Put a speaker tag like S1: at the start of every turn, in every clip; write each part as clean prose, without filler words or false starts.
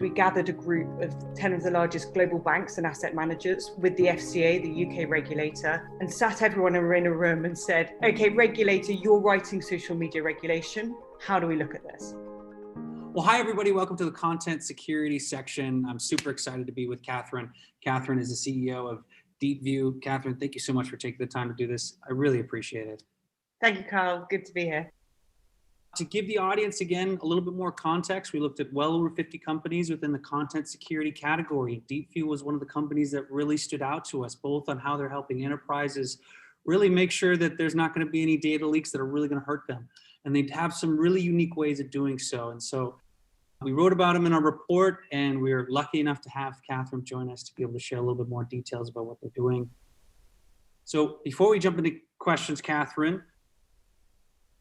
S1: We gathered a group of 10 of the largest global banks and asset managers with the FCA, the UK regulator, and sat everyone in a room and said, okay, regulator, you're writing social media regulation. How do we look at this?
S2: Well, hi, everybody. Welcome to the content security section. I'm super excited to be with Catherine. Catherine is the CEO of DeepView. Catherine, thank you so much for taking the time to do this. I really appreciate it.
S1: Thank you, Carl. Good to be here.
S2: To give the audience, again, a little bit more context, we looked at well over 50 companies within the content security category. DeepView was one of the companies that really stood out to us, both on how they're helping enterprises really make sure that there's not going to be any data leaks that are really going to hurt them. And they have some really unique ways of doing so. And so we wrote about them in our report, and we're lucky enough to have Catherine join us to be able to share a little bit more details about what they're doing. So before we jump into questions, Catherine,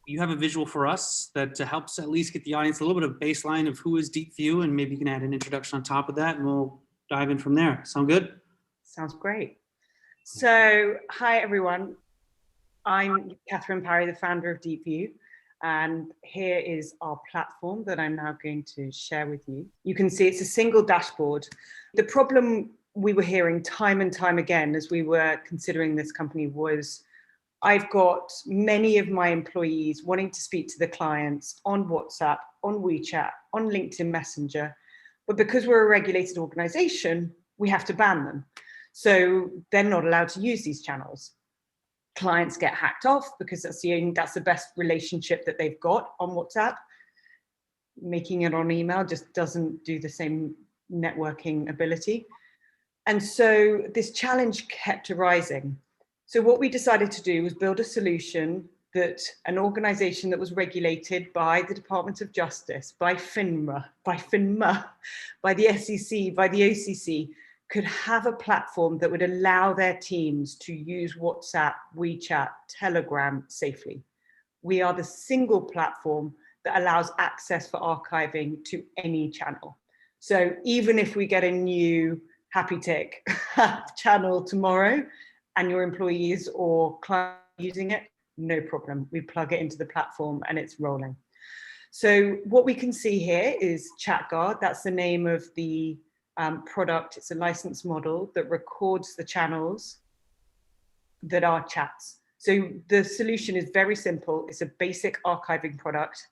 S2: you have a visual for us that helps at least get the audience a little bit of baseline of who is DeepView, and maybe you can add an introduction on top of that, and we'll dive in from there. Sound good?
S1: Sounds great. So, hi everyone. I'm Catherine Parry, the founder of DeepView, and here is our platform that I'm now going to share with you. You can see it's a single dashboard. The problem we were hearing time and time again as we were considering this company was, I've got many of my employees wanting to speak to the clients on WhatsApp, on WeChat, on LinkedIn Messenger, but because we're a regulated organization, we have to ban them. So they're not allowed to use these channels. Clients get hacked off because that's the best relationship that they've got on WhatsApp. Making it on email just doesn't do the same networking ability. And so this challenge kept arising. So what we decided to do was build a solution that an organization that was regulated by the Department of Justice, by FINMA, by the SEC, by the OCC, could have a platform that would allow their teams to use WhatsApp, WeChat, Telegram safely. We are the single platform that allows access for archiving to any channel. So even if we get a new Happy Tick channel tomorrow, and your employees or clients using it, no problem. We plug it into the platform and it's rolling. So what we can see here is ChatGuard. That's the name of the product. It's a license model that records the channels that are chats. So the solution is very simple. It's a basic archiving product.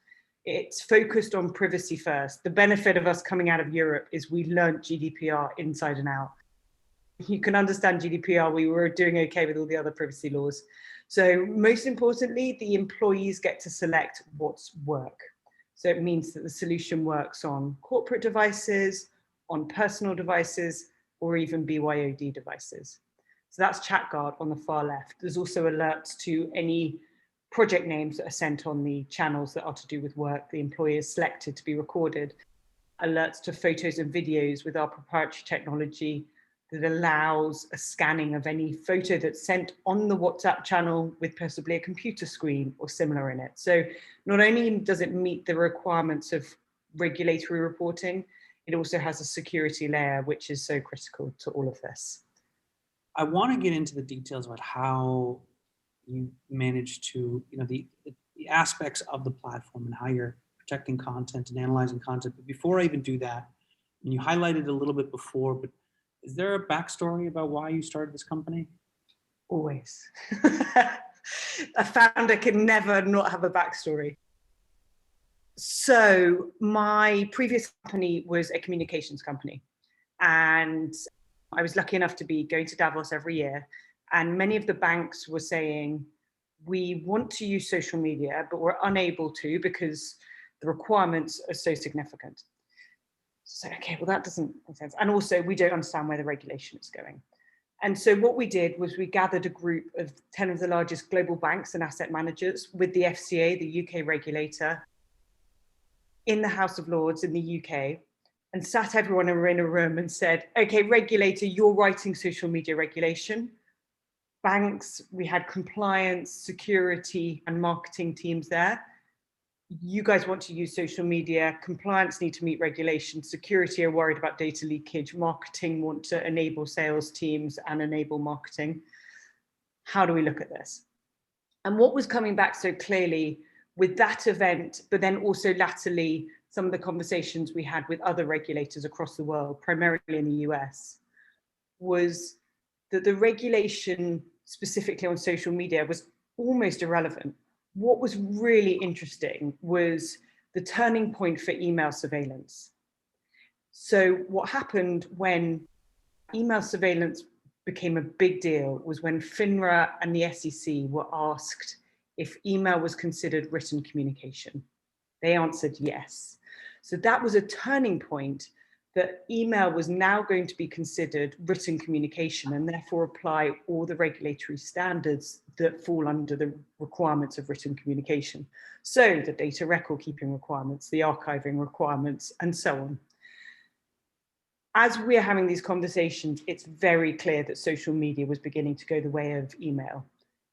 S1: It's focused on privacy first. The benefit of us coming out of Europe is we learned GDPR inside and out. You can understand GDPR, we were doing okay with all the other privacy laws. So most importantly, the employees get to select what's work. So it means that the solution works on corporate devices, on personal devices, or even BYOD devices. So that's ChatGuard on the far left. There's also alerts to any project names that are sent on the channels that are to do with work the employee has selected to be recorded. Alerts to photos and videos with our proprietary technology that allows a scanning of any photo that's sent on the WhatsApp channel with possibly a computer screen or similar in it. So not only does it meet the requirements of regulatory reporting, it also has a security layer, which is so critical to all of this.
S2: I want to get into the details about how you manage to, the aspects of the platform and how you're protecting content and analyzing content. But before I even do that, and you highlighted a little bit before, but is there a backstory about why you started this company?
S1: Always. A founder can never not have a backstory. So my previous company was a communications company, and I was lucky enough to be going to Davos every year. And many of the banks were saying, we want to use social media, but we're unable to because the requirements are so significant. So, okay, well, that doesn't make sense. And also, we don't understand where the regulation is going. And so what we did was we gathered a group of 10 of the largest global banks and asset managers with the FCA, the UK regulator, in the House of Lords in the UK, and sat everyone in a room and said, okay, regulator, you're writing social media regulation. Banks, we had compliance, security, and marketing teams there. You guys want to use social media, compliance need to meet regulations, security are worried about data leakage, marketing want to enable sales teams and enable marketing. How do we look at this? And what was coming back so clearly with that event, but then also latterly some of the conversations we had with other regulators across the world, primarily in the US, was that the regulation specifically on social media was almost irrelevant. What was really interesting was the turning point for email surveillance. So what happened when email surveillance became a big deal was when FINRA and the SEC were asked if email was considered written communication. They answered yes. So that was a turning point, that email was now going to be considered written communication and therefore apply all the regulatory standards that fall under the requirements of written communication. So the data record keeping requirements, the archiving requirements, and so on. As we're having these conversations, it's very clear that social media was beginning to go the way of email.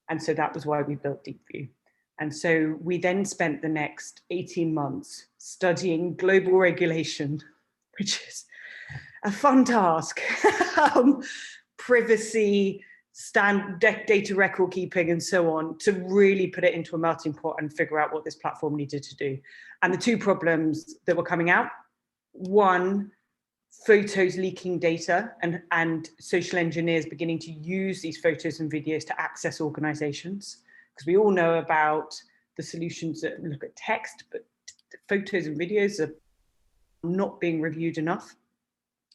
S1: And so that was why we built DeepView. And so we then spent the next 18 months studying global regulation, which is a fun task, privacy, data record keeping, and so on, to really put it into a melting pot and figure out what this platform needed to do. And the two problems that were coming out, one, photos leaking data and social engineers beginning to use these photos and videos to access organizations, because we all know about the solutions that look at text, but photos and videos are not being reviewed enough.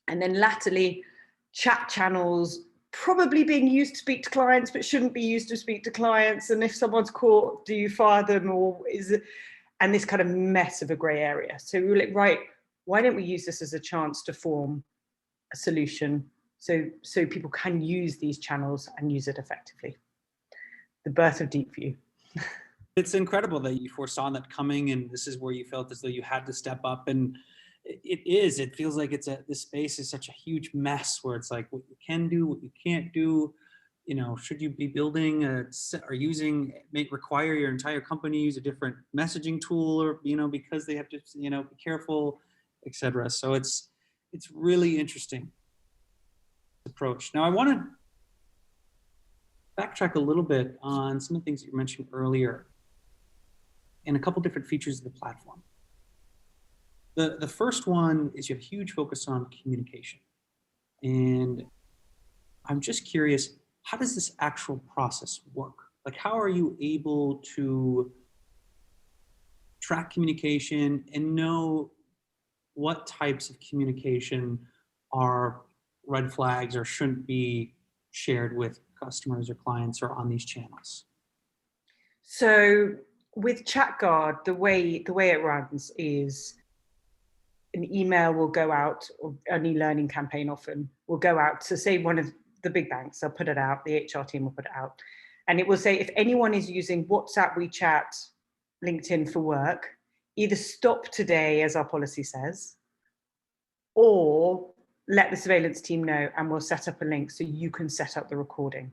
S1: And then latterly, chat channels probably being used to speak to clients, but shouldn't be used to speak to clients. And if someone's caught, do you fire them, or is it, and this kind of mess of a gray area. So we were like, right, why don't we use this as a chance to form a solution so people can use these channels and use it effectively? The birth of DeepView.
S2: It's incredible that you foresaw that coming, and this is where you felt as though you had to step up. And it feels like this space is such a huge mess where it's like what you can do, what you can't do. You know, should you be building or require your entire company use a different messaging tool, or, you know, because they have to, you know, be careful, etc. So it's really interesting approach. Now I want to backtrack a little bit on some of the things that you mentioned earlier and a couple different features of the platform. The first one is you have a huge focus on communication. And I'm just curious, how does this actual process work? Like, how are you able to track communication and know what types of communication are red flags or shouldn't be shared with customers or clients or on these channels?
S1: So with ChatGuard, the way it runs is an email will go out, or an e-learning campaign often will go out to, say, one of the big banks. They'll put it out, the HR team will put it out, and it will say, if anyone is using WhatsApp, WeChat, LinkedIn for work, either stop today, as our policy says, or let the surveillance team know and we'll set up a link so you can set up the recording.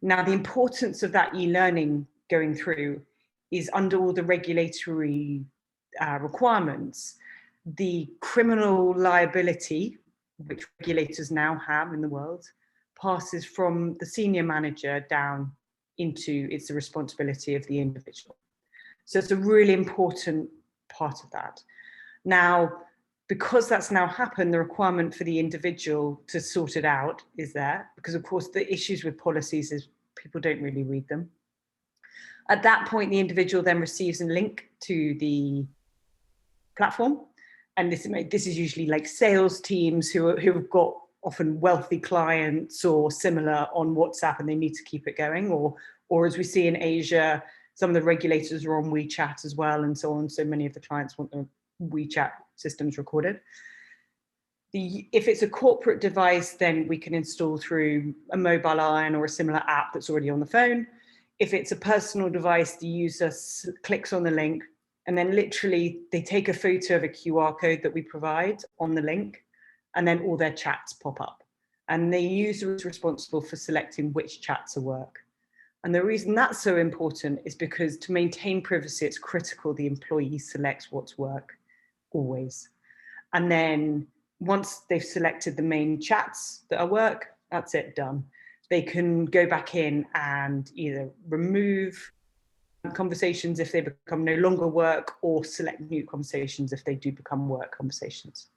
S1: Now, the importance of that e-learning going through is, under all the regulatory requirements, the criminal liability, which regulators now have in the world, passes from the senior manager down into it's the responsibility of the individual. So it's a really important part of that. Now, because that's now happened, the requirement for the individual to sort it out is there, because of course the issues with policies is people don't really read them. At that point, the individual then receives a link to the platform. And this is usually like sales teams who have got often wealthy clients or similar on WhatsApp, and they need to keep it going. Or as we see in Asia, some of the regulators are on WeChat as well, and so on. So many of the clients want their WeChat systems recorded. If it's a corporate device, then we can install through a mobile iron or a similar app that's already on the phone. If it's a personal device, the user clicks on the link, and then literally they take a photo of a QR code that we provide on the link, and then all their chats pop up. And the user is responsible for selecting which chats are work. And the reason that's so important is because to maintain privacy, it's critical the employee selects what's work, always. And then once they've selected the main chats that are work, that's it, done. They can go back in and either remove conversations if they become no longer work, or select mute conversations if they do become work conversations.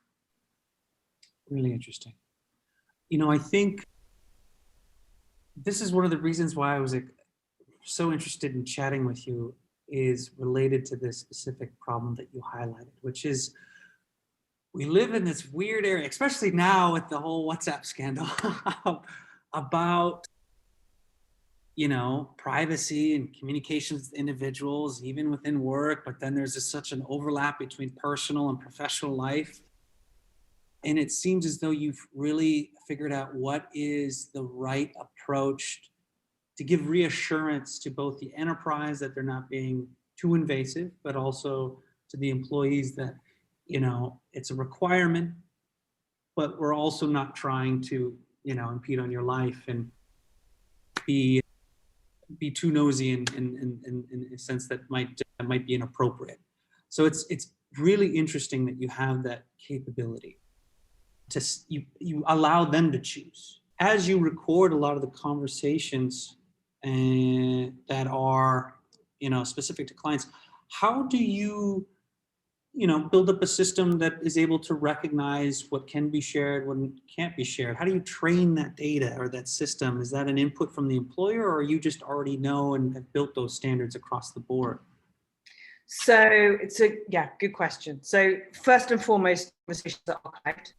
S2: Really interesting. You know, I think this is one of the reasons why I was so interested in chatting with you, is related to this specific problem that you highlighted, which is we live in this weird area, especially now with the whole WhatsApp scandal, about, you know, privacy and communications with individuals, even within work, but then there's such an overlap between personal and professional life. And it seems as though you've really figured out what is the right approach to give reassurance to both the enterprise that they're not being too invasive, but also to the employees that, you know, it's a requirement, but we're also not trying to, you know, impede on your life and be too nosy in a sense that might be inappropriate. So it's really interesting that you have that capability to you allow them to choose. As you record a lot of the conversations that are, you know, specific to clients, how do you, you know, build up a system that is able to recognize what can be shared, what can't be shared? How do you train that data or that system? Is that an input from the employer, or you just already know and have built those standards across the board?
S1: So it's good question. So first and foremost, conversations are archived.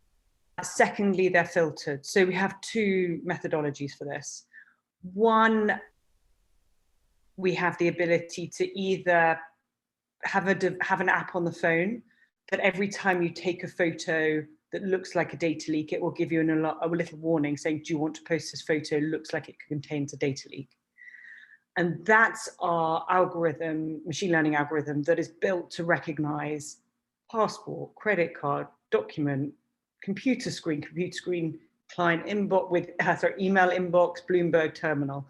S1: Secondly, they're filtered. So we have two methodologies for this. One, we have the ability to either have an app on the phone that every time you take a photo that looks like a data leak, it will give you a little warning saying, do you want to post this photo? Looks like it contains a data leak. And that's our algorithm, machine learning algorithm, that is built to recognize passport, credit card, document, computer screen, client inbox with, email inbox, Bloomberg terminal.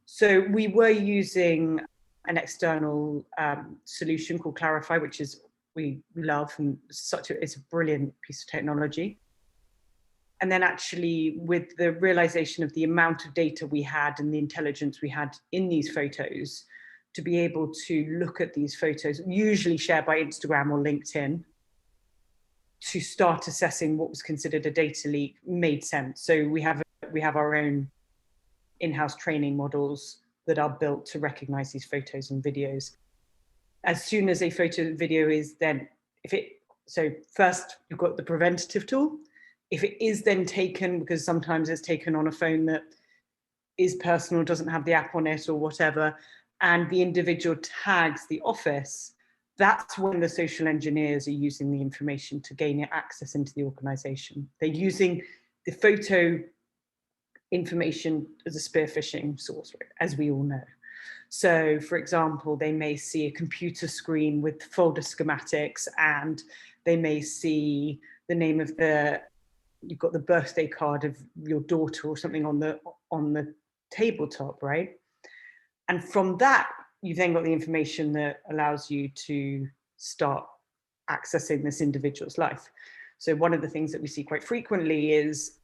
S1: So we were using an external solution called Clarify, which is we love, and it's a brilliant piece of technology. And then actually, with the realization of the amount of data we had and the intelligence we had in these photos, to be able to look at these photos, usually shared by Instagram or LinkedIn, to start assessing what was considered a data leak made sense. So we have our own in-house training models that are built to recognize these photos and videos. As soon as a photo and video is then, so first you've got the preventative tool. If it is then taken, because sometimes it's taken on a phone that is personal, doesn't have the app on it or whatever, and the individual tags the office, that's when the social engineers are using the information to gain access into the organization. They're using the photo information as a spear phishing source, as we all know. So, for example, they may see a computer screen with folder schematics, and they may see the name of you've got the birthday card of your daughter or something on the tabletop, right? And from that, you've then got the information that allows you to start accessing this individual's life. So one of the things that we see quite frequently is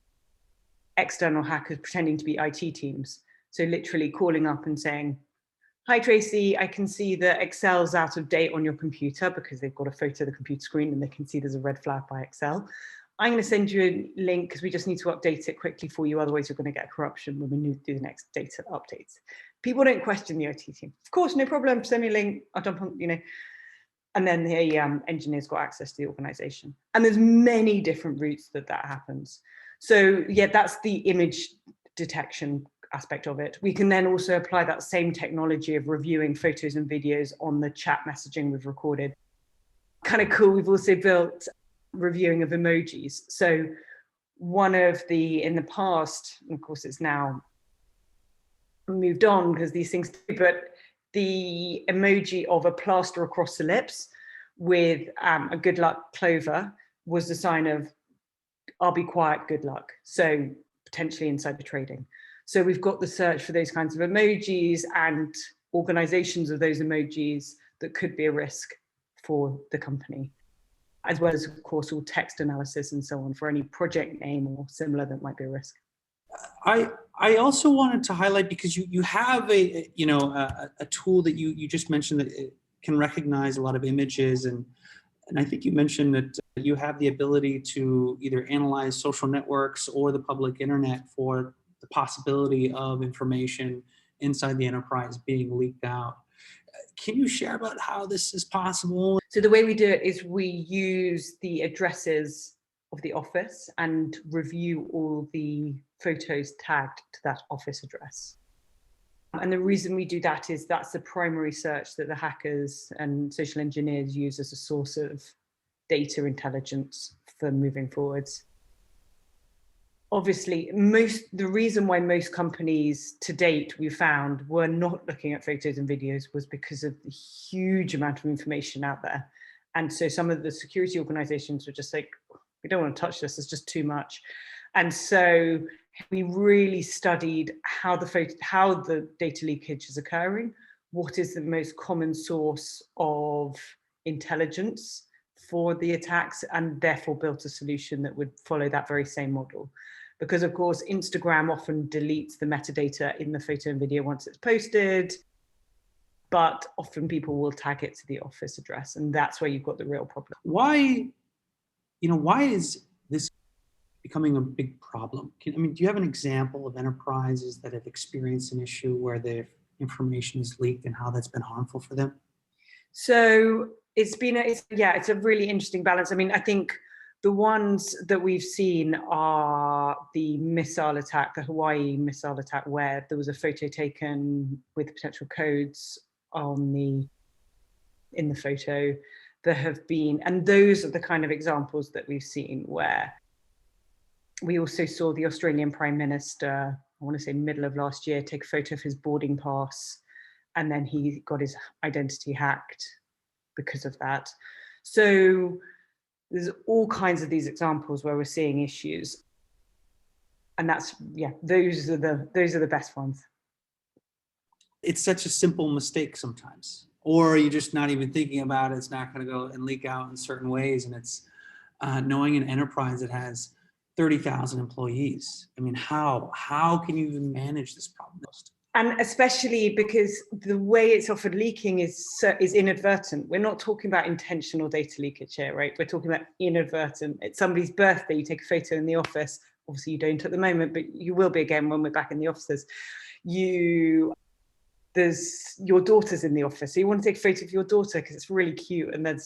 S1: external hackers pretending to be IT teams. So literally calling up and saying, hi, Tracy, I can see that Excel's out of date on your computer, because they've got a photo of the computer screen and they can see there's a red flag by Excel. I'm going to send you a link because we just need to update it quickly for you. Otherwise, you're going to get corruption when we do the next data updates. People don't question the IT team. Of course, no problem. Send me a link. I'll jump on, and then the engineers got access to the organization. And there's many different routes that happens. So yeah, that's the image detection aspect of it. We can then also apply that same technology of reviewing photos and videos on the chat messaging we've recorded. Kind of cool. We've also built reviewing of emojis. So one of in the past, and of course it's now moved on because these things do, but the emoji of a plaster across the lips with a good luck clover was a sign of I'll be quiet, good luck. So potentially insider trading. So we've got the search for those kinds of emojis and organizations of those emojis that could be a risk for the company, as well as, of course, all text analysis and so on for any project name or similar that might be a risk.
S2: I also wanted to highlight, because you have a tool that you just mentioned that it can recognize a lot of images, and I think you mentioned that you have the ability to either analyze social networks or the public internet for the possibility of information inside the enterprise being leaked out. Can you share about how this is possible?
S1: So the way we do it is we use the addresses of the office and review all the photos tagged to that office address. And the reason we do that is that's the primary search that the hackers and social engineers use as a source of data intelligence for moving forwards. Obviously, the reason why most companies to date we found were not looking at photos and videos was because of the huge amount of information out there. And so some of the security organizations were just like, we don't want to touch this, it's just too much. And so we really studied how the data leakage is occurring, what is the most common source of intelligence for the attacks, and therefore built a solution that would follow that very same model. Because of course, Instagram often deletes the metadata in the photo and video once it's posted, but often people will tag it to the office address, and that's where you've got the real problem.
S2: Why is this becoming a big problem? Do you have an example of enterprises that have experienced an issue where their information is leaked and how that's been harmful for them?
S1: So it's a really interesting balance. I think the ones that we've seen are the missile attack, the Hawaii missile attack, where there was a photo taken with potential codes in the photo. There have been, and those are the kind of examples that we've seen, where we also saw the Australian Prime Minister, I want to say middle of last year, take a photo of his boarding pass, and then he got his identity hacked because of that. So there's all kinds of these examples where we're seeing issues, and those are the best ones.
S2: It's such a simple mistake sometimes, or you're just not even thinking about it. It's not going to go and leak out in certain ways, and it's knowing an enterprise that has 30,000 employees. How can you even manage this problem?
S1: And especially because the way it's often leaking is inadvertent. We're not talking about intentional data leakage here, right? We're talking about inadvertent. It's somebody's birthday, you take a photo in the office. Obviously you don't at the moment, but you will be again when we're back in the offices. There's your daughter's in the office, so you want to take a photo of your daughter because it's really cute. And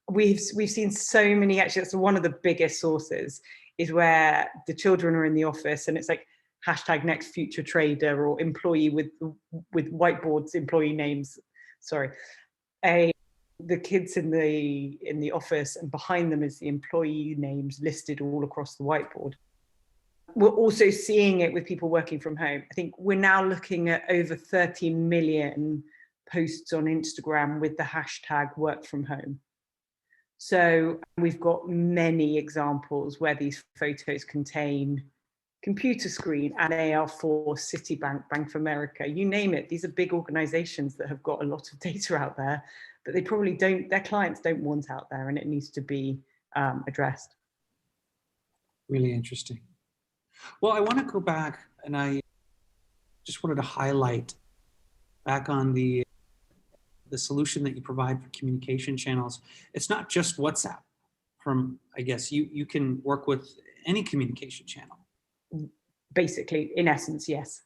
S1: we've seen so many, actually that's one of the biggest sources, is where the children are in the office and it's like hashtag next future trader or employee with whiteboards, employee names. Sorry. The kids in the office, and behind them is the employee names listed all across the whiteboard. We're also seeing it with people working from home. I think we're now looking at over 30 million posts on Instagram with the hashtag work from home. So we've got many examples where these photos contain computer screen and AR4, Citibank, Bank of America, you name it. These are big organizations that have got a lot of data out there that they probably their clients don't want out there, and it needs to be addressed.
S2: Really interesting. Well, I want to go back, and I just wanted to highlight back on the solution that you provide for communication channels. It's not just WhatsApp. I guess you can work with any communication channel.
S1: Basically, in essence, yes.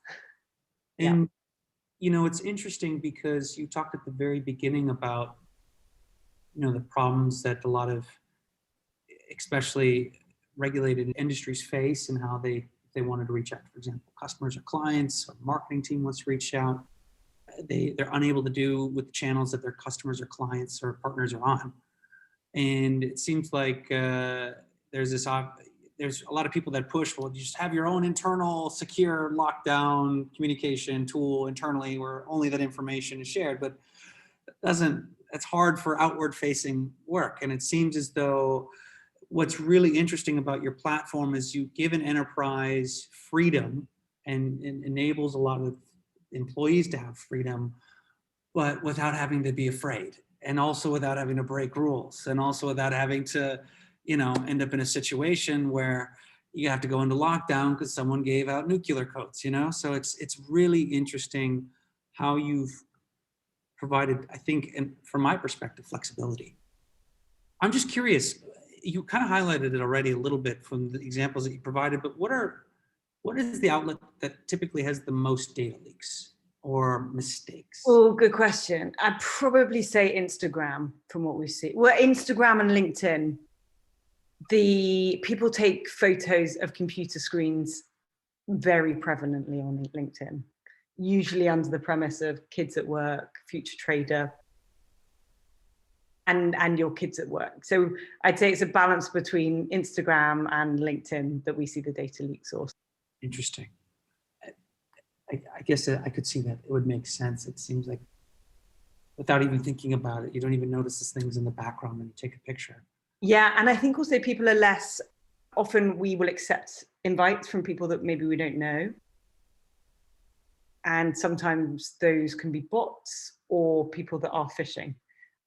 S2: And it's interesting because you talked at the very beginning about the problems that a lot of, especially regulated industries, face, and how they wanted to reach out, for example, customers or clients, or marketing team wants to reach out, they're unable to do with the channels that their customers or clients or partners are on. And it seems like there's a lot of people that push, well, you just have your own internal secure lockdown communication tool internally where only that information is shared, but it's hard for outward facing work. And it seems as though what's really interesting about your platform is you give an enterprise freedom and enables a lot of employees to have freedom, but without having to be afraid, and also without having to break rules, and also without having to end up in a situation where you have to go into lockdown because someone gave out nuclear codes, So it's really interesting how you've provided, I think, and from my perspective, flexibility. I'm just curious, you kind of highlighted it already a little bit from the examples that you provided, but what is the outlet that typically has the most data leaks or mistakes?
S1: Oh, good question. I'd probably say Instagram from what we see. Well, Instagram and LinkedIn. The people take photos of computer screens very prevalently on LinkedIn, usually under the premise of kids at work, future trader, and your kids at work. So I'd say it's a balance between Instagram and LinkedIn that we see the data leak source.
S2: Interesting. I guess I could see that it would make sense. It seems like without even thinking about it, you don't even notice these things in the background when you take a picture.
S1: Yeah, and I think also people are less, often we will accept invites from people that maybe we don't know. And sometimes those can be bots or people that are phishing.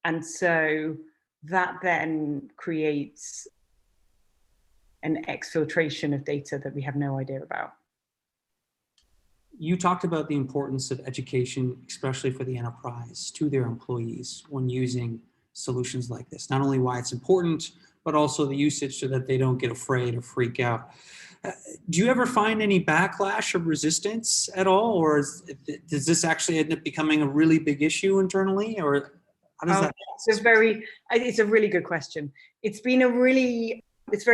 S1: And so that then creates an exfiltration of data that we have no idea about.
S2: You talked about the importance of education, especially for the enterprise, to their employees when using solutions like this. Not only why it's important, but also the usage so that they don't get afraid or freak out. Do you ever find any backlash or resistance at all? Or does this actually end up becoming a really big issue internally? Or how does that?
S1: It's a really good question. It's very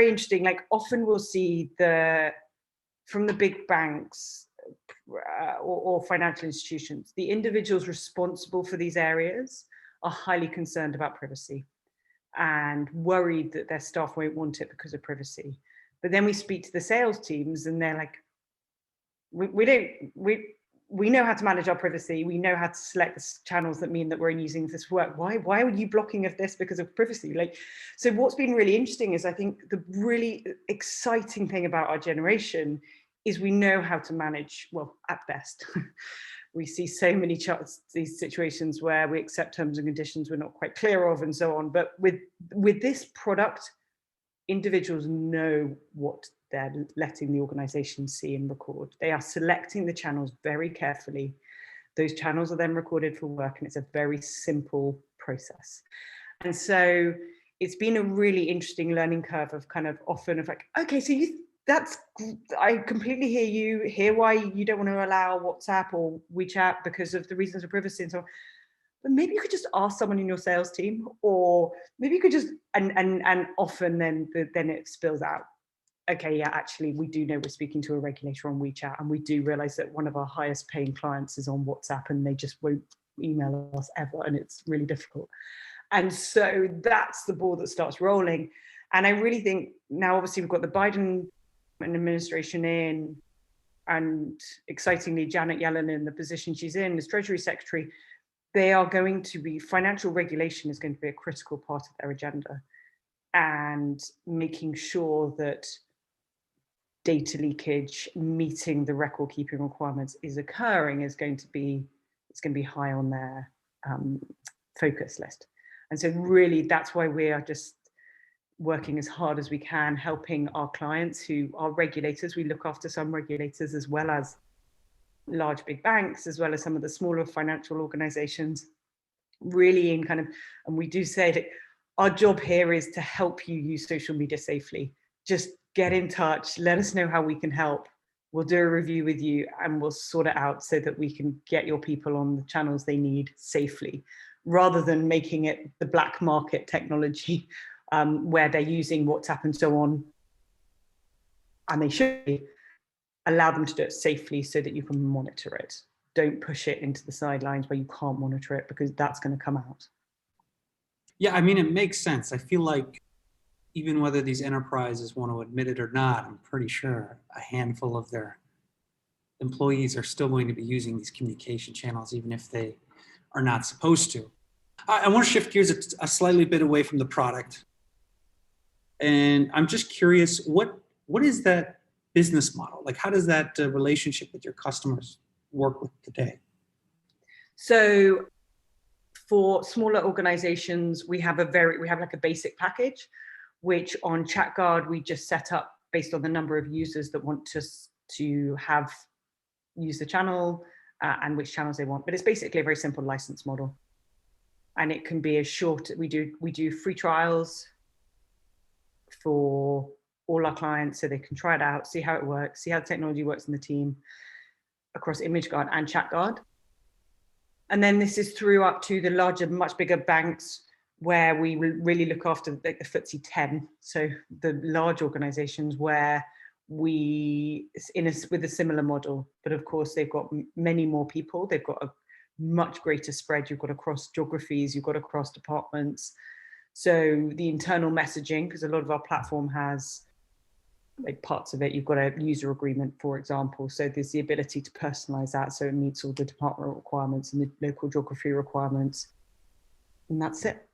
S1: interesting. Like often we'll see from the big banks or financial institutions, the individuals responsible for these areas are highly concerned about privacy and worried that their staff won't want it because of privacy. But then we speak to the sales teams and they're like, we know how to manage our privacy. We know how to select the channels that mean that we're using this work. Why are you blocking of this because of privacy? So what's been really interesting is I think the really exciting thing about our generation is we know how to manage, well, at best. We see so many these situations where we accept terms and conditions we're not quite clear of and so on. But with this product, individuals know what they're letting the organization see and record. They are selecting the channels very carefully. Those channels are then recorded for work, and it's a very simple process. And so it's been a really interesting learning curve of kind of often of like, okay, so I completely hear why you don't want to allow WhatsApp or WeChat because of the reasons of privacy and so on. But maybe you could just ask someone in your sales team, or maybe you could just, and often then it spills out. Okay, yeah, actually, we do know we're speaking to a regulator on WeChat, and we do realize that one of our highest paying clients is on WhatsApp and they just won't email us ever, and it's really difficult. And so that's the ball that starts rolling. And I really think now, obviously, we've got the Biden administration in, and excitingly, Janet Yellen in the position she's in as Treasury Secretary, financial regulation is going to be a critical part of their agenda, and making sure that data leakage meeting the record keeping requirements is occurring it's going to be high on their focus list. And so really that's why we are just working as hard as we can, helping our clients who are regulators. We look after some regulators as well as large big banks, as well as some of the smaller financial organizations, really in kind of, and we do say that our job here is to help you use social media safely. Just get in touch, let us know how we can help. We'll do a review with you and we'll sort it out so that we can get your people on the channels they need safely, rather than making it the black market technology where they're using WhatsApp and so on. And they should be. Allow them to do it safely so that you can monitor it. Don't push it into the sidelines where you can't monitor it, because that's going to come out.
S2: Yeah, I mean, it makes sense. I feel like even whether these enterprises want to admit it or not, I'm pretty sure a handful of their employees are still going to be using these communication channels, even if they are not supposed to. I want to shift gears a slightly bit away from the product. And I'm just curious, what is that business model? Like, how does that relationship with your customers work with today?
S1: So for smaller organizations, we have like a basic package, which on ChatGuard, we just set up based on the number of users that want to use the channel and which channels they want. But it's basically a very simple license model. And it can be as short, we do free trials for all our clients so they can try it out, see how it works, see how the technology works in the team across ImageGuard and ChatGuard. And then this is through up to the larger, much bigger banks where we really look after the FTSE 10. So the large organizations where with a similar model, but of course they've got many more people. They've got a much greater spread. You've got across geographies, you've got across departments. So the internal messaging, because a lot of our platform has like parts of it, you've got a user agreement, for example. So there's the ability to personalize that so it meets all the department requirements and the local geography requirements. And that's it.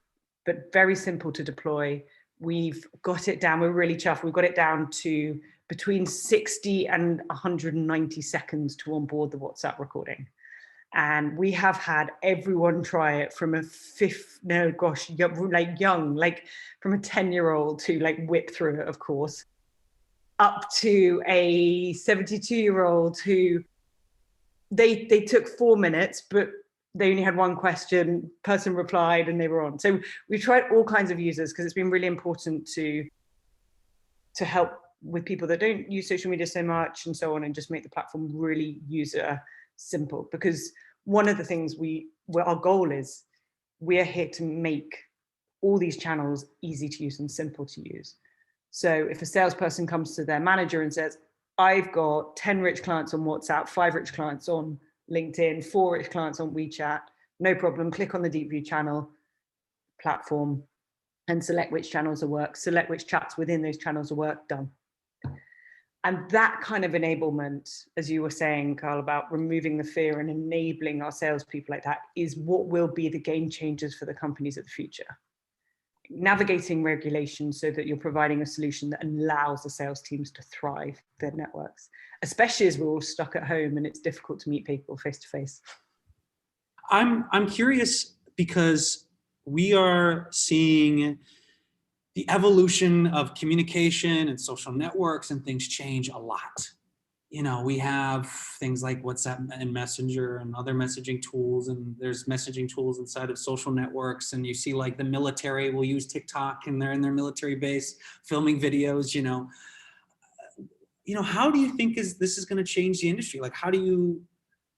S1: But very simple to deploy. We've got it down. We're really chuffed. We've got it down to between 60 and 190 seconds to onboard the WhatsApp recording. And we have had everyone try it from a young, like from a 10-year-old to like whip through it, of course, up to a 72-year-old who they took 4 minutes, but they only had one question, person replied and they were on. So we've tried all kinds of users because it's been really important to help with people that don't use social media so much and so on, and just make the platform really user simple. Because one of the things our goal is, we're here to make all these channels easy to use and simple to use. So if a salesperson comes to their manager and says, I've got 10 rich clients on WhatsApp, 5 rich clients on LinkedIn, 4 rich clients on WeChat, no problem, click on the DeepView channel platform and select which channels will work, select which chats within those channels will work, done. And that kind of enablement, as you were saying, Carl, about removing the fear and enabling our salespeople like that, is what will be the game changers for the companies of the future. Navigating regulation so that you're providing a solution that allows the sales teams to thrive their networks, especially as we're all stuck at home and it's difficult to meet people face to face.
S2: I'm curious because we are seeing the evolution of communication and social networks and things change a lot. You know, we have things like WhatsApp and Messenger and other messaging tools, and there's messaging tools inside of social networks. And you see like the military will use TikTok and they're in their military base filming videos, you know. How do you think this is going to change the industry? Like,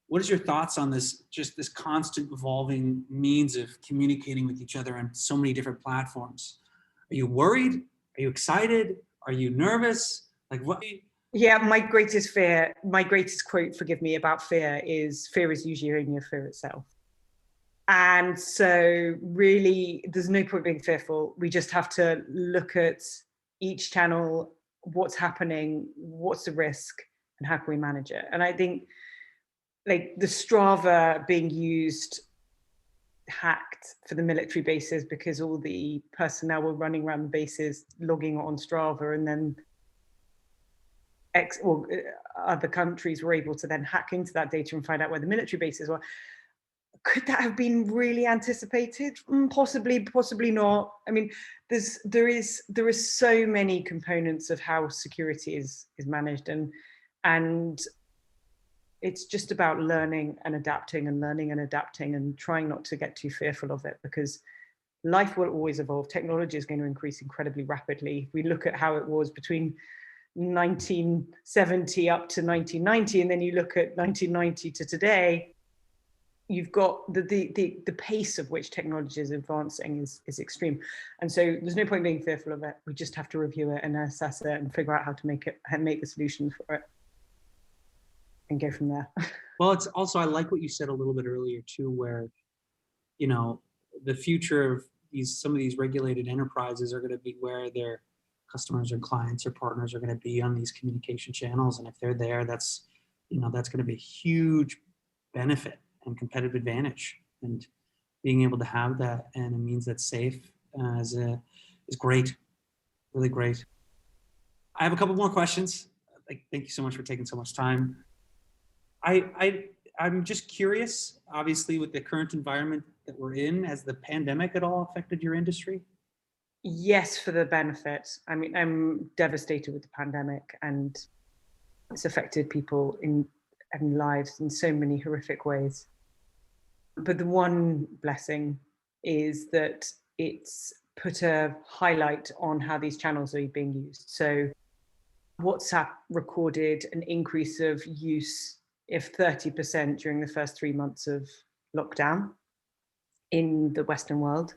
S2: what is your thoughts on this, just this constant evolving means of communicating with each other on so many different platforms? Are you worried? Are you excited? Are you nervous? Like what?
S1: Yeah, my greatest quote, forgive me, about fear is usually only a fear itself. And so really, there's no point being fearful. We just have to look at each channel, what's happening, what's the risk, and how can we manage it? And I think like the Strava being hacked for the military bases because all the personnel were running around the bases logging on Strava, and then other countries were able to then hack into that data and find out where the military bases were. Could that have been really anticipated? Possibly, possibly not. I mean, there is so many components of how security is managed, and it's just about learning and adapting and trying not to get too fearful of it, because life will always evolve. Technology is going to increase incredibly rapidly. If we look at how it was between 1970 up to 1990, and then you look at 1990 to today, you've got the pace of which technology is advancing is extreme. And so there's no point being fearful of it. We just have to review it and assess it and figure out how to make the solutions for it and go from there.
S2: Well, it's also, I like what you said a little bit earlier too, where, the future of some of these regulated enterprises are going to be where their customers or clients or partners are going to be on these communication channels. And if they're there, that's going to be a huge benefit and competitive advantage. And being able to have that and a means that's safe is great, really great. I have a couple more questions. Thank you so much for taking so much time. I'm just curious, obviously, with the current environment that we're in, has the pandemic at all affected your industry?
S1: Yes, for the benefit. I mean, I'm devastated with the pandemic, and it's affected people in lives in so many horrific ways. But the one blessing is that it's put a highlight on how these channels are being used. So WhatsApp recorded an increase of use of 30% during the first 3 months of lockdown in the Western world.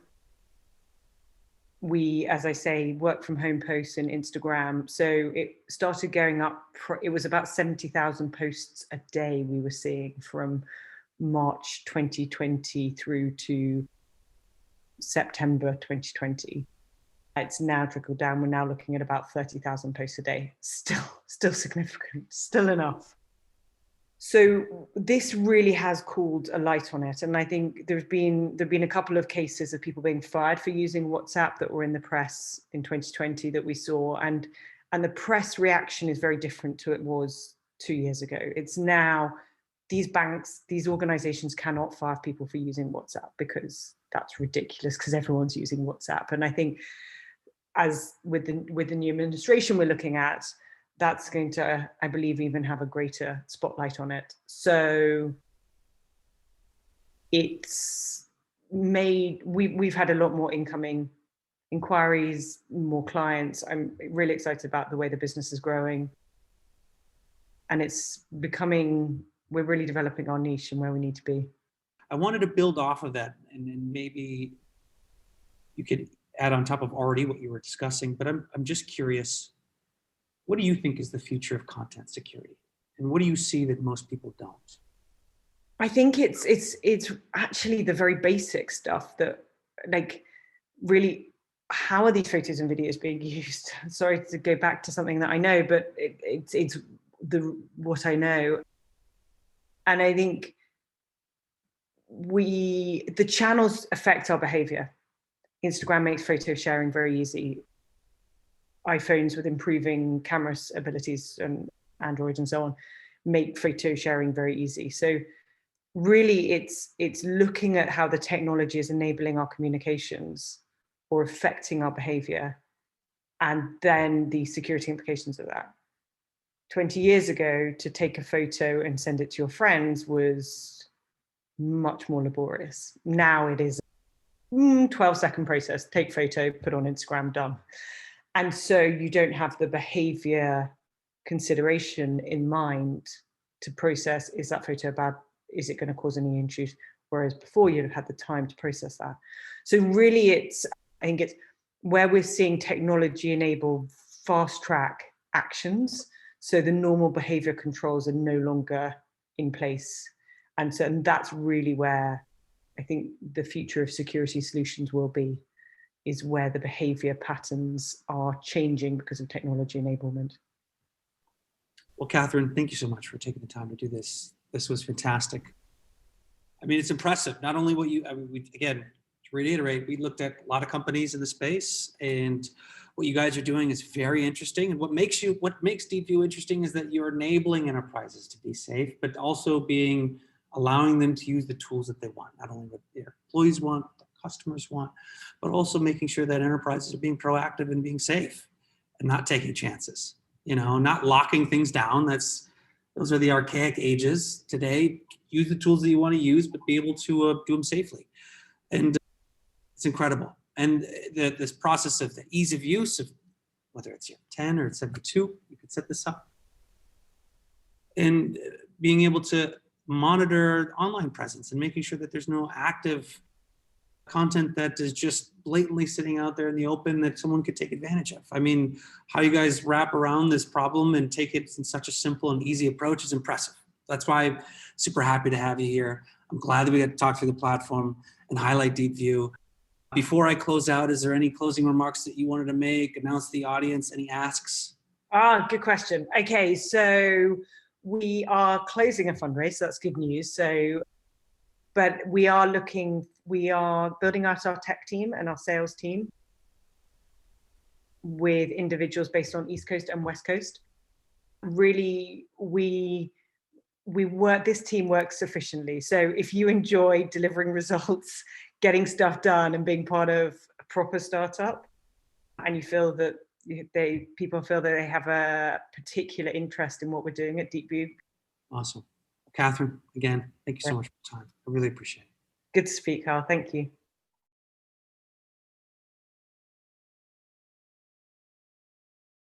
S1: We, as I say, work from home posts and Instagram. So it started going up. It was about 70,000 posts a day we were seeing from March 2020 through to September 2020. It's now trickled down. We're now looking at about 30,000 posts a day. Still significant, still enough. So this really has called a light on it. And I think there've been a couple of cases of people being fired for using WhatsApp that were in the press in 2020 that we saw. And the press reaction is very different to it was 2 years ago. It's now these banks, these organizations cannot fire people for using WhatsApp because that's ridiculous because everyone's using WhatsApp. And I think as with the new administration we're looking at, that's going to, I believe, even have a greater spotlight on it. So it's made, we've had a lot more incoming inquiries, more clients. I'm really excited about the way the business is growing. And it's becoming, we're really developing our niche and where we need to be.
S2: I wanted to build off of that, and maybe you could add on top of already what you were discussing, but I'm just curious. What do you think is the future of content security? And what do you see that most people don't?
S1: I think it's actually the very basic stuff that, like, really, how are these photos and videos being used? Sorry to go back to something that I know, but it's what I know. And I think the channels affect our behavior. Instagram makes photo sharing very easy. iPhones with improving camera abilities and Android and so on make photo sharing very easy. So really it's looking at how the technology is enabling our communications or affecting our behavior, and then the security implications of that. 20 years ago, to take a photo and send it to your friends was much more laborious. Now it is 12-second process, take photo, put on Instagram, done. And so you don't have the behavior consideration in mind to process, is that photo bad? Is it going to cause any issues? Whereas before you'd have had the time to process that. So really I think it's where we're seeing technology enable fast track actions. So the normal behavior controls are no longer in place. And that's really where I think the future of security solutions will be, is where the behavior patterns are changing because of technology enablement.
S2: Well, Catherine, thank you so much for taking the time to do this. This was fantastic. I mean, it's impressive. Not only what again, to reiterate, we looked at a lot of companies in the space, and what you guys are doing is very interesting. And what makes DeepView interesting is that you're enabling enterprises to be safe, but also allowing them to use the tools that they want, not only what their employees want, what their customers want, but also making sure that enterprises are being proactive and being safe and not taking chances, not locking things down. Those are the archaic ages. Today, use the tools that you want to use, but be able to do them safely. And it's incredible. And this process of the ease of use of whether it's 10 or 72, you could set this up. And being able to monitor online presence and making sure that there's no active content that is just blatantly sitting out there in the open that someone could take advantage of. I mean, how you guys wrap around this problem and take it in such a simple and easy approach is impressive. That's why I'm super happy to have you here. I'm glad that we got to talk through the platform and highlight DeepView. Before I close out, is there any closing remarks that you wanted to make, announce to the audience, any asks?
S1: Good question. Okay, so we are closing a fundraise, so that's good news. But we are building out our tech team and our sales team with individuals based on East Coast and West Coast. Really, this team works efficiently. So if you enjoy delivering results, getting stuff done and being part of a proper startup, and you feel that people feel that they have a particular interest in what we're doing at DeepView.
S2: Awesome. Catherine, again, thank you so much for your time. I really appreciate it.
S1: Good to speak, Carl. Thank you.